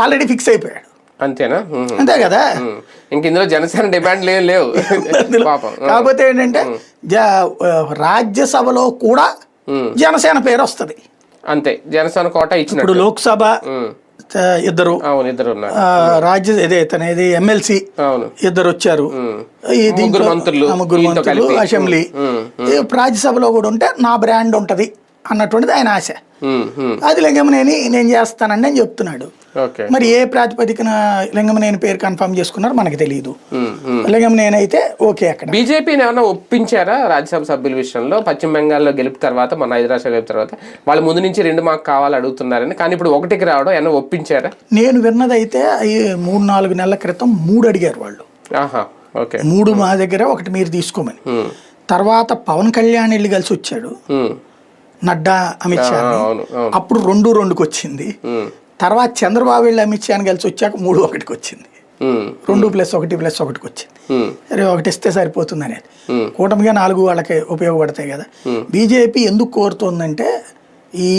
Already fix అయిపోయాడు. అంతేనా? అంతే కదా. ఇంక ఇందులో జనసేన డిమాండ్ లేవు పాపం. కాకపోతే ఏంటంటే రాజ్యసభలో కూడా జనసేన పేరు వస్తుంది. అంతే, జనసేన కోట ఇచ్చినప్పుడు. ఇప్పుడు లోక్సభ ఇద్దరు, ఇద్దరు ఉన్నారు. తనేది ఎమ్మెల్సీ ఇద్దరు వచ్చారు, ముగ్గురు మంత్రులు, అసెంబ్లీ. రాజ్యసభలో కూడా ఉంటే నా బ్రాండ్ ఉంటది అన్నటువంటిది ఆయన ఆశ. అది లింగమనేని నేను చేస్తానండి అని చెప్తున్నాడు. మరి ఏ ప్రాతిపదికన లింగమనేని పేరు కన్ఫర్మ్ చేసుకున్నారు మనకి తెలియదు. లింగమనేని అయితే ఓకే. అక్కడ బీజేపీని ఏమైనా ఒప్పించారా రాజ్యసభ సభ్యుల విషయంలో? పశ్చిమ బెంగాల్లో గెలుపు తర్వాత, మన హైదరాబాద్ గెలుపు తర్వాత వాళ్ళ ముందు నుంచి 2 మాకు కావాలి అడుగుతున్నారని, కానీ ఇప్పుడు 1కి రావడం ఏమైనా ఒప్పించారా? నేను విన్నదైతే 3-4 నెలల క్రితం 3 అడిగారు వాళ్ళు. 3 మా దగ్గర, 1 మీరు తీసుకోమని. తర్వాత పవన్ కళ్యాణ్ వెళ్ళి కలిసి వచ్చాడు, నడ్డా, అమిత్ షా. అప్పుడు 2-2కి వచ్చింది. తర్వాత చంద్రబాబు వెళ్ళి అమిత్ షాని కలిసి వచ్చాక 3-1కి వచ్చింది. 2+1+1కి వచ్చింది. సరే, 1 ఇస్తే సరిపోతుంది అనేది. కూటమిగా 4 వాళ్ళకి ఉపయోగపడతాయి కదా. బీజేపీ ఎందుకు కోరుతోందంటే ఈ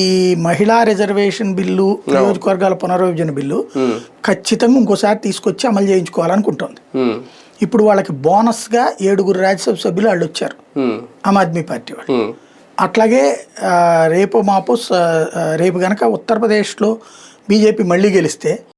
మహిళా రిజర్వేషన్ బిల్లు, నియోజకవర్గాల పునర్విభజన బిల్లు ఖచ్చితంగా ఇంకోసారి తీసుకొచ్చి అమలు చేయించుకోవాలనుకుంటోంది. ఇప్పుడు వాళ్ళకి బోనస్గా 7 రాజ్యసభ సభ్యులు వాళ్ళు వచ్చారు, ఆమ్ ఆద్మీ పార్టీ వాళ్ళు. అట్లాగే రేపు కనుక ఉత్తరప్రదేశ్లో బీజేపీ మళ్ళీ గెలిస్తే